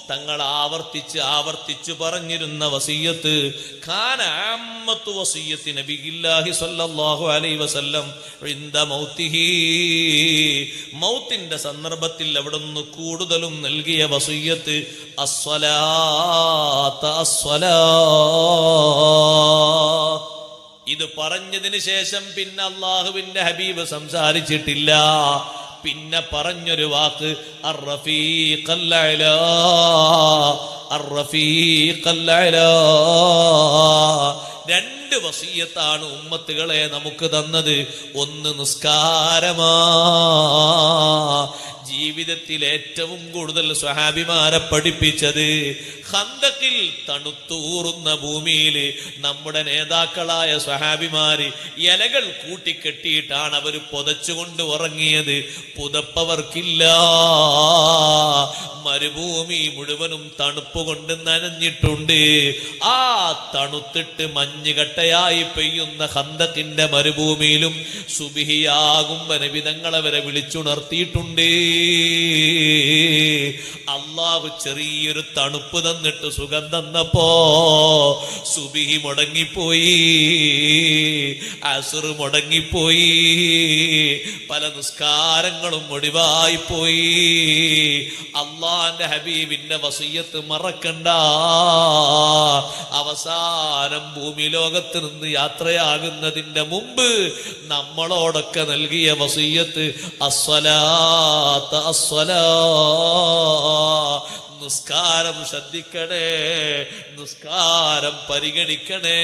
തങ്ങൾ ആവർത്തിച്ച് പറഞ്ഞിരുന്ന വസിയ്യത്ത് കാന അമ്മത്തു വസിയ്യത്തി നബിയില്ലാഹി സ്വല്ലല്ലാഹു അലൈഹി വസല്ലം ഇൻദ മൗതിഹി, മൗത്തിന്റെ സന്ദർഭത്തിൽ അവിടുന്ന് കൂടുതലും നൽകിയ വസിയ്യത്ത് അസ്സലാത്ത അസ്സലാ. ഇത് പറഞ്ഞതിന് ശേഷം പിന്നെ അള്ളാഹുവിന്റെ ഹബീബ് സംസാരിച്ചിട്ടില്ല. പിന്നെ പറഞ്ഞൊരു വാക്ക് അർറഫീഖൽ അലാ, അർറഫീഖൽ അലാ. രണ്ട് വസിയ്യത്താണ് ഉമ്മത്തുകളെ നമുക്ക് തന്നത്. ഒന്ന് നിസ്കാരമാ. ജീവിതത്തിൽ ഏറ്റവും കൂടുതൽ സ്വഹാബിമാരെ പഠിപ്പിച്ചത് ഖന്തക്കിൽ തണുത്തൂറുന്ന ഭൂമിയിൽ നമ്മുടെ നേതാക്കളായ സ്വഹാബിമാര് ഇലകൾ കൂട്ടിക്കെട്ടിയിട്ടാണ് അവർ പുതച്ചുകൊണ്ട് ഉറങ്ങിയത്. പുതപ്പവർക്കില്ല. മരുഭൂമി മുഴുവനും തണുപ്പ് കൊണ്ട് നനഞ്ഞിട്ടുണ്ട്. ആ തണുത്തിട്ട് മഞ്ഞുകട്ടയായി പെയ്യുന്ന ഖന്തക്കിന്റെ മരുഭൂമിയിലും സുബിഹിയാകുമ്പോ നബി തങ്ങളെ വരെ വിളിച്ചുണർത്തിയിട്ടുണ്ട്. അള്ളാഹു ചെറിയൊരു തണുപ്പ് തന്നിട്ട് സുഖം തന്നപ്പോ സുബിഹി മുടങ്ങിപ്പോയി, അസ്ർ മുടങ്ങിപ്പോയി, പല നിസ്കാരങ്ങളും ഒഴിവായി പോയി. അള്ളാന്റെ ഹബീബിന്റെ വസിയ്യത്ത് മറക്കണ്ട. അവസാനം ഭൂമി ലോകത്ത് നിന്ന് യാത്രയാകുന്നതിന്റെ മുമ്പ് നമ്മളോടൊക്കെ നൽകിയ വസിയ്യത്ത് അസ്സലാത്ത അസ്സലാ. നിസ്കാരം ശ്രദ്ധിക്കണേ, നിസ്കാരം പരിഗണിക്കണേ.